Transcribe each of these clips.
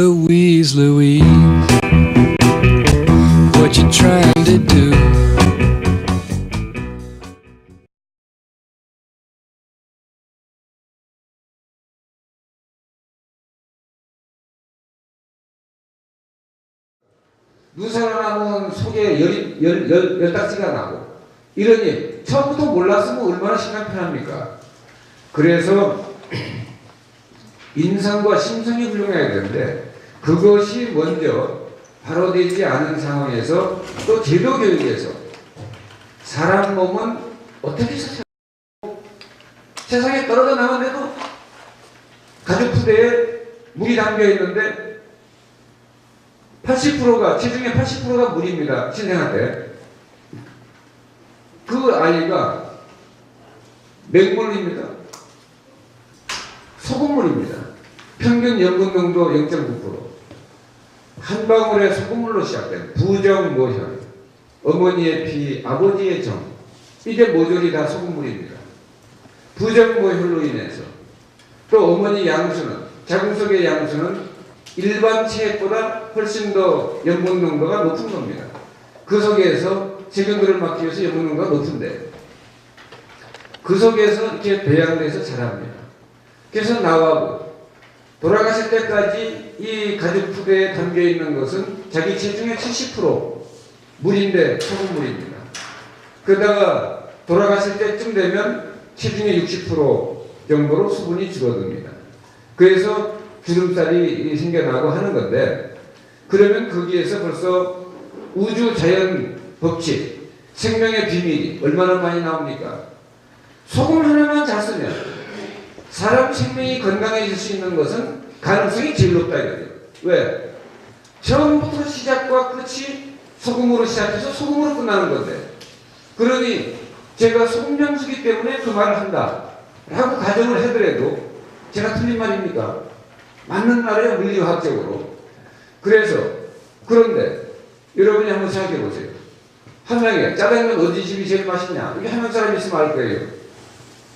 Louise, Louise, what you trying to do? 누설하면 속에 열딱지가 나고 이러니 처음부터 몰랐으면 얼마나 심한 편합니까? 그래서 인성과 심성이 훌륭해야 되는데 그것이 먼저 바로 되지 않은 상황에서 또 제도 교육에서 사람 몸은 어떻게 세상에 떨어져 나갔는데도 가죽 부대에 물이 담겨 있는데 80%가 체중의 80%가 물입니다. 신생한테 그 아이가 맹물입니다. 소금물입니다. 평균 염분 농도 0.9%. 한 방울의 소금물로 시작된 부정모혈, 어머니의 피, 아버지의 정, 이게 모조리 다 소금물입니다. 부정모혈로 인해서 또 어머니 양수는 자궁 속의 양수는 일반 체액보다 훨씬 더 염분 농도가 높은 겁니다. 그 속에서 세균들을 막기 위해서 염분 농도가 높은데 그 속에서 이렇게 배양돼서 자랍니다. 그래서 나와고 돌아가실 때까지 이 가죽 부대에 담겨 있는 것은 자기 체중의 70% 물인데 소금물입니다. 그러다가 돌아가실 때쯤 되면 체중의 60% 정도로 수분이 줄어듭니다. 그래서 주름살이 생겨나고 하는 건데 그러면 거기에서 벌써 우주 자연 법칙, 생명의 비밀이 얼마나 많이 나옵니까? 소금 하나만 잘 쓰면 사람 생명이 건강해질 수 있는 것은 가능성이 제일 높다 이거죠. 왜? 처음부터 시작과 끝이 소금으로 시작해서 소금으로 끝나는 건데 그러니 제가 소금 장수기 때문에 그 말을 한다 라고 가정을 해더라도 제가 틀린 말입니까? 맞는 말이에요. 물리화학적으로. 그래서 그런데 여러분이 한번 생각해 보세요. 한명에 짜장면 어디 집이 제일 맛있냐? 이게 한명 사람이 있으면 알 거예요.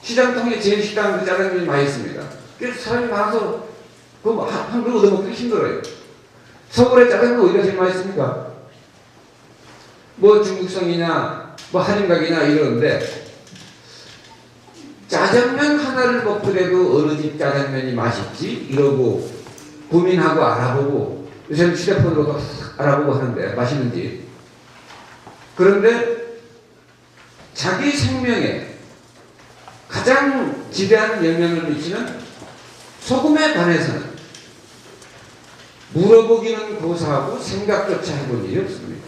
시장통에 제일 식당 그 짜장면이 맛있습니다. 그래서 사람이 많아서 그거 한 그릇 얻어먹기 힘들어요. 서울의 짜장면 어디가 제일 맛있습니까? 뭐 중국성이냐 뭐 한인각이냐 이러는데 짜장면 하나를 먹더라도 어느 집 짜장면이 맛있지 이러고 고민하고 알아보고 요새는 휴대폰으로도 알아보고 하는데 맛있는 집. 그런데 자기 생명에 가장 지대한 영향을 미치는 소금에 관해서는 물어보기는 고사하고 생각조차 해본 일이 없습니다.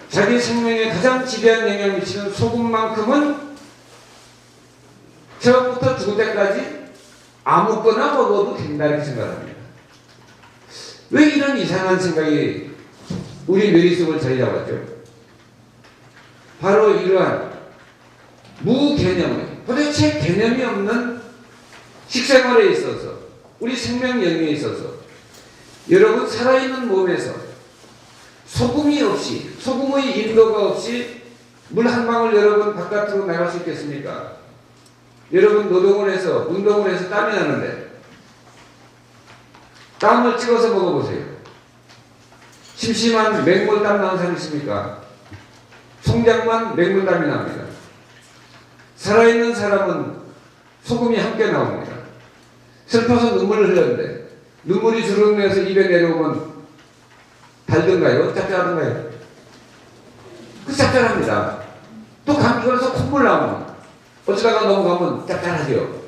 자기 생명에 가장 지대한 영향을 미치는 소금만큼은 처음부터 죽을 때까지 아무거나 먹어도 된다 이렇게 생각합니다. 왜 이런 이상한 생각이 우리 뇌리 속을 자리 잡았죠? 바로 이러한 무개념의 도대체 개념이 없는 식생활에 있어서 우리 생명 영역에 있어서 여러분 살아있는 몸에서 소금이 없이 소금의 인도가 없이 물 한 방울 여러분 바깥으로 나갈 수 있겠습니까? 여러분 노동을 해서 운동을 해서 땀이 나는데 땀을 찍어서 먹어보세요. 심심한 맹물땀 나는 사람 있습니까? 송장만 맹물땀이 납니다. 살아있는 사람은 소금이 함께 나옵니다. 슬퍼서 눈물을 흘렸는데 눈물이 주룩내서 입에 내려오면 달든가요? 짭짤하던가요? 그 짭짤합니다. 또 감기 걸려서 콧물 나오면 어쩌다가 넘어가면 짭짤하죠.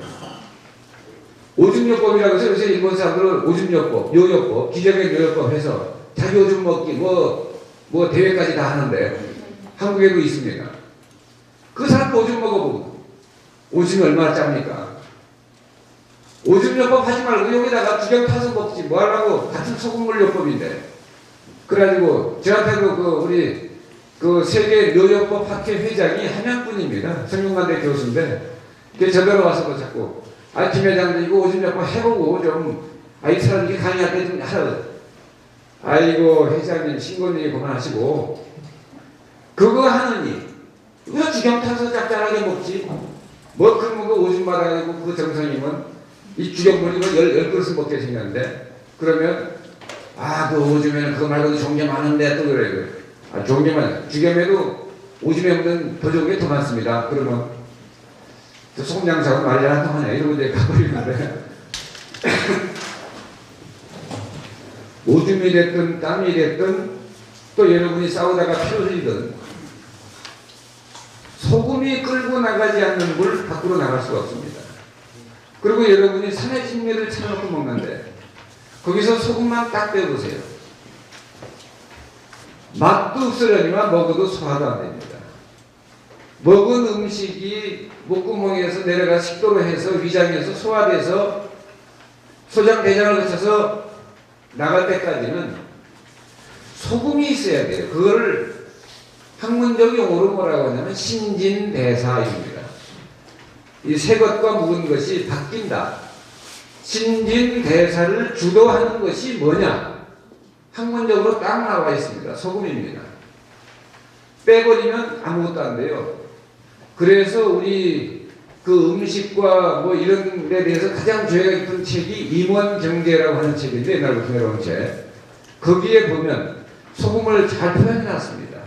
오줌요법이라고 해서 요새 일본 사람들은 오줌요법, 요요법, 기적의 요요법 해서 자기 오줌 먹기 뭐 대회까지 다 하는데 한국에도 있습니다. 그 사람도 오줌 먹어보고 오줌이 얼마나 짭니까? 오줌요법 하지 말고 여기다가 두경 타서 먹지 뭐 하려고 같은 소금물 요법인데 그래가지고 저한테도 우리 세계 묘요법 학회 회장이 한양분입니다. 성균관대 교수인데 저더러 와서도 자꾸 김 회장도 이거 오줌요법 해보고 좀 이 사람 이렇게 강의할 때 좀 하라. 아이고 회장님 신고님이 그만하시고 그거 하느니 왜 주경 타서 짭짤하게 먹지? 뭐 그런 거 오줌 받아가지고 그 정선이면 이 죽여버리고 열 그릇을 먹게 생겼는데, 그러면 그 오줌에는 그거 말고도 종류 많은데 또 그래요. 종류만 죽여매도 오줌에 없는 더 좋은 게 더 많습니다. 그러면 소금 장사하고 말이 안 통하냐 이러고 이제 가버리는데 오줌이 됐든 땀이 됐든 또 여러분이 싸우다가 피를 흘리든 소금이 끌고 나가지 않는 물 밖으로 나갈 수가 없습니다. 그리고 여러분이 산의 진미를 찾아놓고 먹는데 거기서 소금만 딱 빼보세요. 맛도 없으려니만 먹어도 소화도 안 됩니다. 먹은 음식이 목구멍에서 내려가 식도로 해서 위장에서 소화돼서 소장 대장을 거쳐서 나갈 때까지는 소금이 있어야 돼요. 그거를 학문적 용어로 뭐라고 하냐면 신진대사입니다. 이 새 것과 묵은 것이 바뀐다. 신진대사를 주도하는 것이 뭐냐? 학문적으로 딱 나와 있습니다. 소금입니다. 빼버리면 아무것도 안 돼요. 그래서 우리 그 음식과 뭐 이런 데 대해서 가장 죄가 깊은 책이 임원경제라고 하는 책인데, 옛날부터 내려온 책. 거기에 보면 소금을 잘 표현해 놨습니다.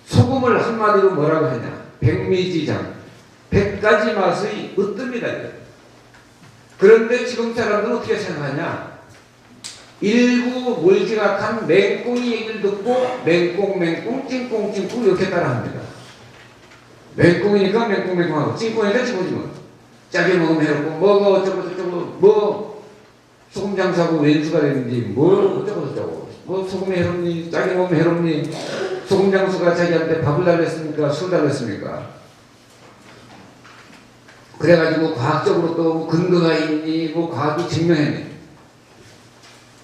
소금을 한마디로 뭐라고 하냐? 백미지장. 100가지 맛의 으뜸이다. 그런데 지금 사람들은 어떻게 생각하냐? 일부 몰지각한 맹꽁이 얘기를 듣고 맹꽁 찡꽁 이렇게 따라합니다. 맹꽁이니까 맹꽁하고 찡꽁이니까 찡꽁. 짜게 먹으면 해롭고 뭐가 어쩌고 뭐 소금 장사하고 왼수가 되는지 뭐 어쩌고 뭐 소금이 해롭니 짜게 먹으면 해롭니 소금 장수가 자기한테 밥을 달랬습니까 술 달랬습니까? 그래가지고 과학적으로 또 근거가 있니 뭐 과학이 증명했니?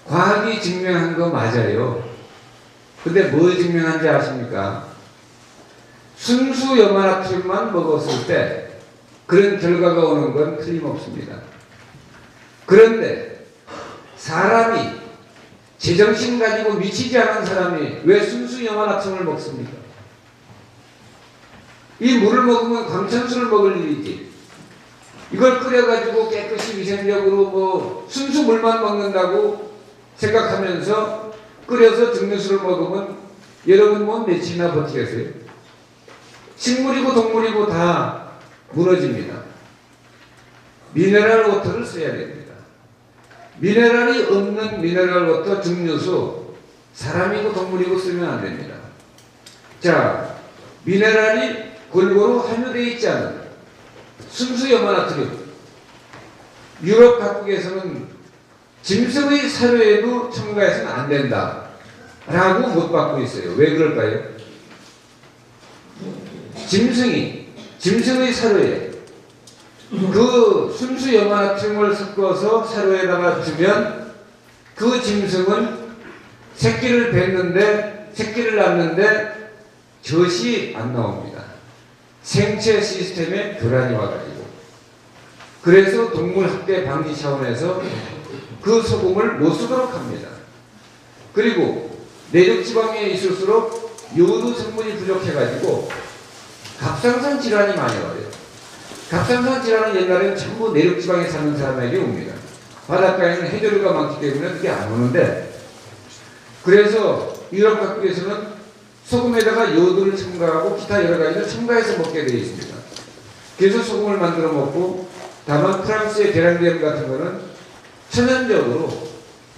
과학이 증명한 거 맞아요. 근데 뭘 증명한지 아십니까? 순수 염화나트륨만 먹었을 때 그런 결과가 오는 건 틀림없습니다. 그런데 사람이 제정신 가지고 미치지 않은 사람이 왜 순수 염화나트륨을 먹습니까? 이 물을 먹으면 광천수를 먹을 일이지. 이걸 끓여가지고 깨끗이 위생적으로 뭐 순수 물만 먹는다고 생각하면서 끓여서 증류수를 먹으면 여러분 뭐 며칠이나 버티겠어요? 식물이고 동물이고 다 무너집니다. 미네랄 워터를 써야 됩니다. 미네랄이 없는 미네랄 워터 증류수 사람이고 동물이고 쓰면 안 됩니다. 자, 미네랄이 골고루 함유되어 있지 않은 순수 염화나트륨. 유럽 각국에서는 짐승의 사료에도 첨가해서는 안 된다 라고 못 받고 있어요. 왜 그럴까요? 짐승의 사료에 그 순수 염화나트륨을 섞어서 사료에다가 주면 그 짐승은 새끼를 낳는데 젖이 안 나옵니다. 생체 시스템에 교란이 와가지고. 그래서 동물 학대 방지 차원에서 그 소금을 못 쓰도록 합니다. 그리고 내륙지방에 있을수록 요오드 성분이 부족해가지고 갑상선 질환이 많이 와요. 갑상선 질환은 옛날에는 전부 내륙지방에 사는 사람에게 옵니다. 바닷가에는 해조류가 많기 때문에 그게 안 오는데, 그래서 유럽 각국에서는 소금에다가 요오드를 첨가하고 기타 여러 가지를 첨가해서 먹게 되어 있습니다. 그래서 소금을 만들어 먹고, 다만 프랑스의 게랑디엠 같은 거는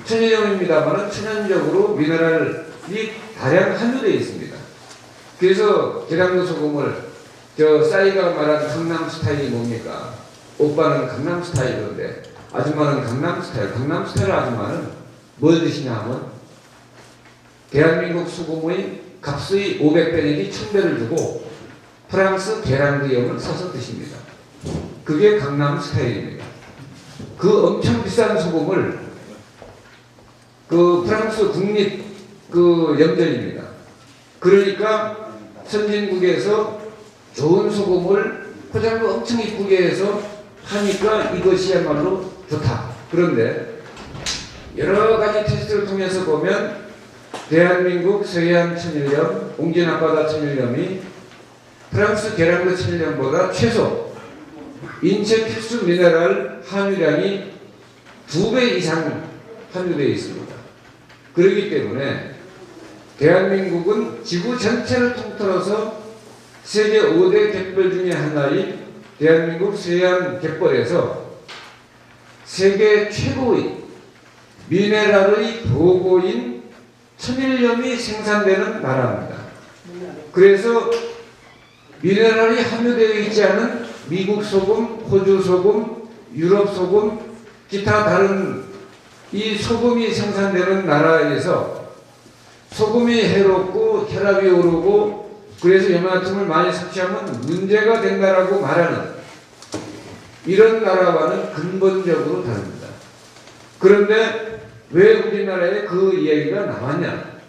천연염입니다만 천연적으로 미네랄이 다량 함유되어 있습니다. 그래서 계량도 소금을 싸이가 말한 강남 스타일이 뭡니까? 오빠는 강남 스타일인데 아줌마는 강남 스타일. 강남 스타일 아줌마는 뭘 드시냐 하면 대한민국 소금의 값의 500배 내지 1000배를 주고 프랑스 게랑디엠을 사서 드십니다. 그게 강남 스타일입니다. 그 엄청 비싼 소금을 그 프랑스 국립 그 염전입니다. 그러니까 선진국에서 좋은 소금을 포장도 엄청 이쁘게 해서 하니까 이것이야말로 좋다. 그런데 여러 가지 테스트를 통해서 보면 대한민국 서해안 천일염, 옹진 앞바다 천일염이 프랑스 게랑드 천일염보다 최소 인체 필수 미네랄 함유량이 2배 이상 함유되어 있습니다. 그렇기 때문에 대한민국은 지구 전체를 통틀어서 세계 5대 갯벌 중에 하나인 대한민국 서해안 갯벌에서 세계 최고의 미네랄의 보고인 천일염이 생산되는 나라입니다. 그래서 미네랄이 함유되어 있지 않은 미국 소금, 호주 소금, 유럽 소금, 기타 다른 이 소금이 생산되는 나라에서 소금이 해롭고 혈압이 오르고 그래서 염화tum을 많이 섭취하면 문제가 된다라고 말하는 이런 나라와는 근본적으로 다릅니다. 그런데 왜 우리나라에 그 이야기가 나왔냐?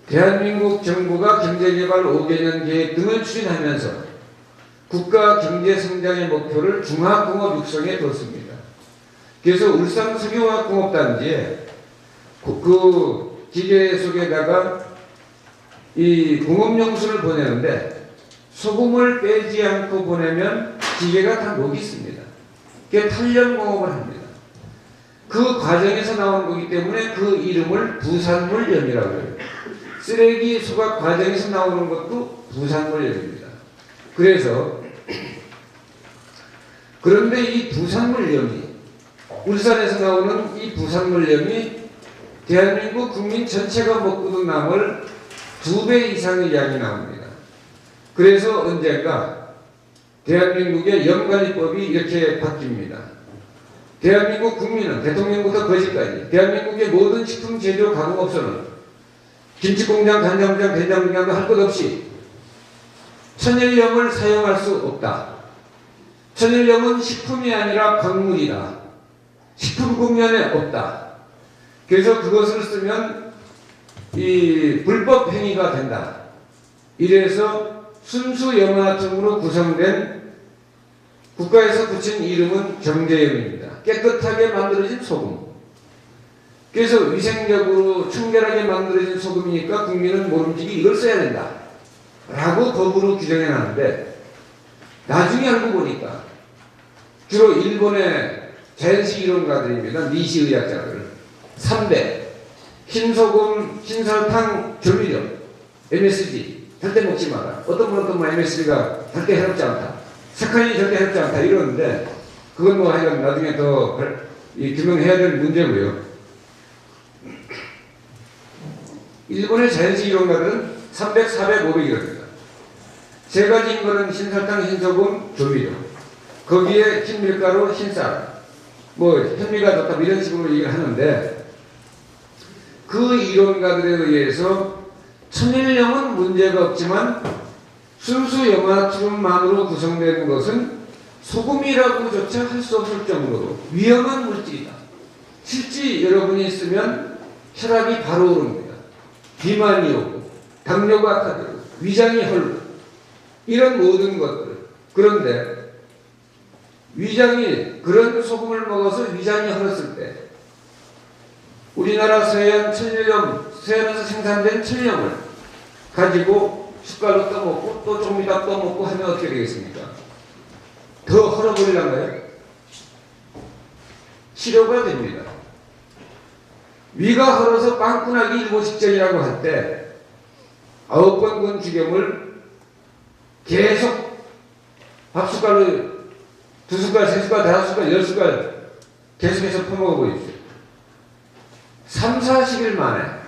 대한민국 정부가 경제개발 5개년 계획 등을 추진하면서 국가 경제성장의 목표를 중화공업 육성에 뒀습니다. 그래서 울산 석유화학공업단지에 그 기계 속에다가 이 공업용수를 보내는데 소금을 빼지 않고 보내면 기계가 다 녹습니다. 그게 탄력공업을 합니다. 그 과정에서 나온 거기 때문에 그 이름을 부산물염이라고 해요. 쓰레기 수거 과정에서 나오는 것도 부산물염입니다. 그래서 그런데 이 부산물염이 울산에서 나오는 이 부산물염이 대한민국 국민 전체가 먹고도 남을 2배 이상의 양이 나옵니다. 그래서 언젠가 대한민국의 염관리법이 이렇게 바뀝니다. 대한민국 국민은 대통령부터 거지까지 대한민국의 모든 식품 제조 가공업소는 김치공장, 간장공장, 된장공장도 할 것 없이 천일염을 사용할 수 없다. 천일염은 식품이 아니라 광물이다. 식품 국면에 없다. 그래서 그것을 쓰면 이 불법 행위가 된다. 이래서 순수 염화tum으로 구성된 국가에서 붙인 이름은 정제염입니다. 깨끗하게 만들어진 소금. 그래서 위생적으로 청결하게 만들어진 소금이니까 국민은 모름지기 이걸 써야 된다 라고 법으로 규정해 놨는데 나중에 알고 보니까 주로 일본의 자연식 이론가들입니다. 니시 의학자들 3대 흰소금, 흰설탕, 조미료 MSG 절대 먹지 마라. 어떤 분은 MSG가 절대 해롭지 않다. 사카린이 절대 해롭지 않다 이러는데 그건 뭐 하여간 나중에 더 규명해야 될 문제고요. 일본의 자연식 이론가들은 300, 400, 500 이럽니다. 세 가지인 거는 흰설탕, 흰소금, 조미료. 거기에 흰밀가루, 흰쌀. 뭐 현미가 좋다 이런 식으로 얘기를 하는데 그 이론가들에 의해서 천일염은 문제가 없지만 순수 염화tum만으로 구성되는 것은 소금이라고조차 할 수 없을 정도로 위험한 물질이다. 실제 여러분이 쓰면 혈압이 바로 오릅니다. 비만이 오고 당뇨가 악화되고 위장이 헐고 이런 모든 것들. 그런데 위장이 그런 소금을 먹어서 위장이 헐었을 때 우리나라 서해안 천일염, 서해안에서 생산된 천일염을 가지고 숟갈로 떠먹고 또 좀 이따 떠먹고 하면 어떻게 되겠습니까? 더 헐어버리려나요? 치료가 됩니다. 위가 헐어서 빵꾸나기 일보 직전이라고 할 때 9번 군 주겸을 계속 밥숟갈로 2숟갈, 3숟갈, 5숟갈, 10숟갈 계속해서 퍼먹어 보십시오. 3, 40일 만에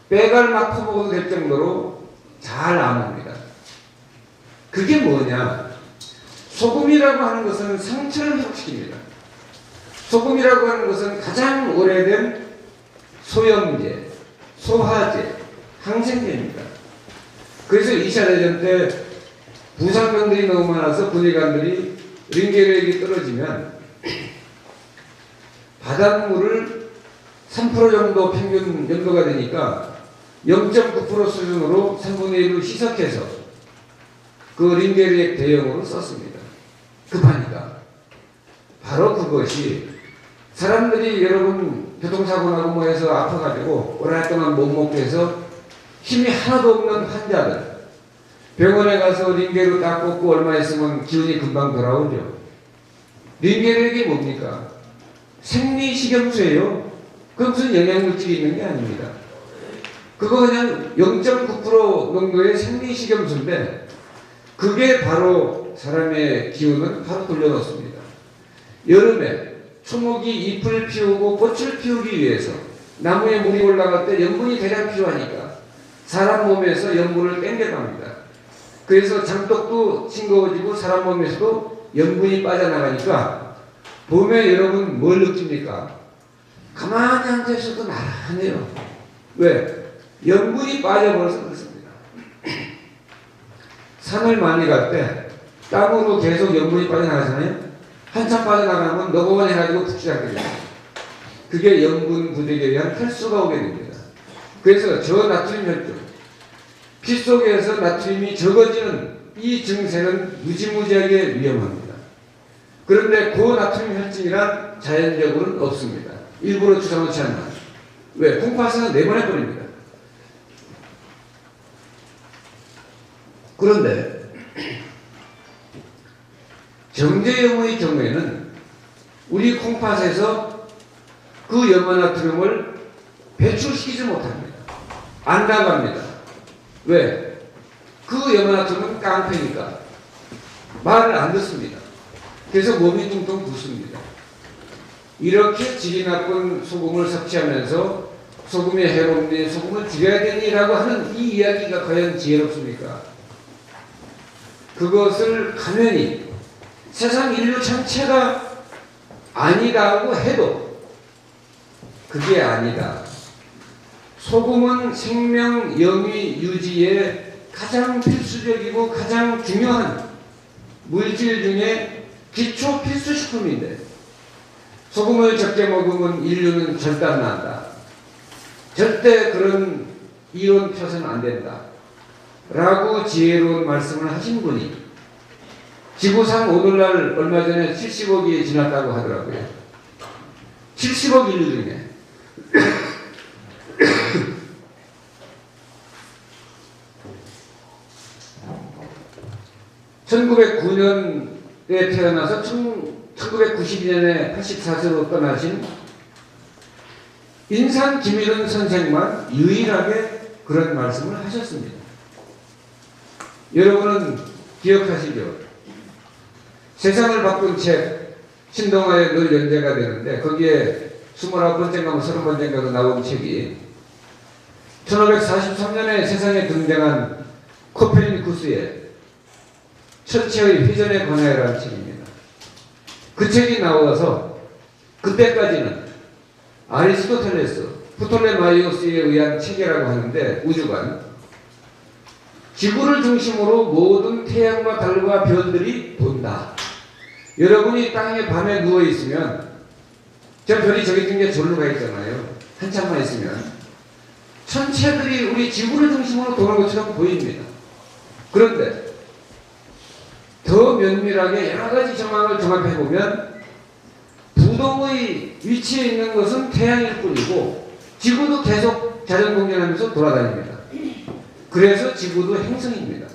빼갈 막 퍼먹어도 될 정도로 잘 나옵니다. 그게 뭐냐? 소금이라고 하는 것은 상처를 회복시킵니다. 소금이라고 하는 것은 가장 오래된 소염제, 소화제, 항생제입니다. 그래서 2차 대전 때 부상병들이 너무 많아서 군의관들이 링게르액이 떨어지면 바닷물을 3% 정도 평균 염도가 되니까 0.9% 수준으로 3분의 1로 희석해서 그 링게르액 대용으로 썼습니다. 급하니까. 바로 그것이 사람들이 여러분 교통사고 나고 뭐 해서 아파가지고 오랫동안 못 먹게 해서 힘이 하나도 없는 환자들 병원에 가서 링게로 딱 꽂고 얼마 있으면 기운이 금방 돌아오죠. 링게르액이 뭡니까? 생리식염수예요. 그 무슨 영양물질이 있는 게 아닙니다. 그거 그냥 0.9% 농도의 생리식염수인데 그게 바로 사람의 기운을 바로 돌려놓습니다. 여름에 초목이 잎을 피우고 꽃을 피우기 위해서 나무에 물이 올라갈 때 염분이 대량 필요하니까 사람 몸에서 염분을 땡겨갑니다. 그래서 장독도 싱거워지고 사람 몸에서도 염분이 빠져나가니까 봄에 여러분 뭘 느낍니까? 가만히 앉아있어도 나른해요. 왜? 염분이 빠져버려서 그렇습니다. 산을 많이 갈 때 땀으로 계속 염분이 빠져나가잖아요. 한참 빠져나가면 너고원해가지고 푹 시작하게 됩니다. 그게 염분 부족에 의한 탈수가 오게 됩니다. 그래서 저나트륨 혈중, 피 속에서 나트륨이 적어지는 이 증세는 무지무지하게 위험합니다. 그런데 고나트륨 혈증이란 자연적으로는 없습니다. 일부러 주사놓지 않나. 왜? 콩팥은 내보내버립니다. 그런데 정제염의 경우에는 우리 콩팥에서 그 염화나트륨을 배출시키지 못합니다. 안 나갑니다. 왜? 그 염화나트륨은 깡패니까 말을 안 듣습니다. 그래서 몸이 뚱뚱 붓습니다. 이렇게 질이 나쁜 소금을 섭취하면서 소금이 해롭니 소금을 줄여야 되니라고 하는 이 이야기가 과연 지혜롭습니까? 그것을 가면이 세상 인류 전체가 아니다고 해도 그게 아니다. 소금은 생명 영위 유지에 가장 필수적이고 가장 중요한 물질 중에 기초 필수식품인데 소금을 적게 먹으면 인류는 절단난다. 절대 그런 이론 펴서는 안 된다. 라고 지혜로운 말씀을 하신 분이 지구상 오늘날 얼마 전에 70억이 지났다고 하더라고요. 70억 인류 중에. 1909년에 태어나서 1992년에 84세로 떠나신 인산 김일은 선생만 유일하게 그런 말씀을 하셨습니다. 여러분은 기억하시죠? 세상을 바꾼 책 신동아에 늘 연재가 되는데 거기에 29번째인가 30번째인가로 나온 책이 1543년에 세상에 등장한 코페르니쿠스의 천체의 회전에 관하여라는 책입니다. 그 책이 나와서 그때까지는 아리스토텔레스, 프톨레마이오스에 의한 체계라고 하는데 우주관 지구를 중심으로 모든 태양과 달과 별들이 돈다. 여러분이 땅에 밤에 누워있으면 저 별이 저기 등에 절로 가 있잖아요. 한참만 있으면 천체들이 우리 지구를 중심으로 도는 것처럼 보입니다. 그런데 더 면밀하게 여러가지 정황을 종합해보면 부동의 위치에 있는 것은 태양일 뿐이고 지구도 계속 자전공전하면서 돌아다닙니다. 그래서 지구도 행성입니다.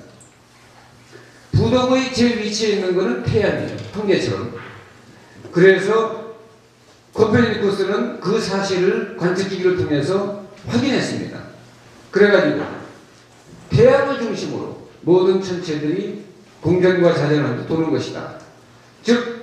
부동의 제 위치에 있는 것은 태양이에요. 통계처럼. 그래서 코페르니쿠스는 그 사실을 관측기기를 통해서 확인했습니다. 그래가지고 태양을 중심으로 모든 천체들이 공전과 자전하면서 도는 것이다. 즉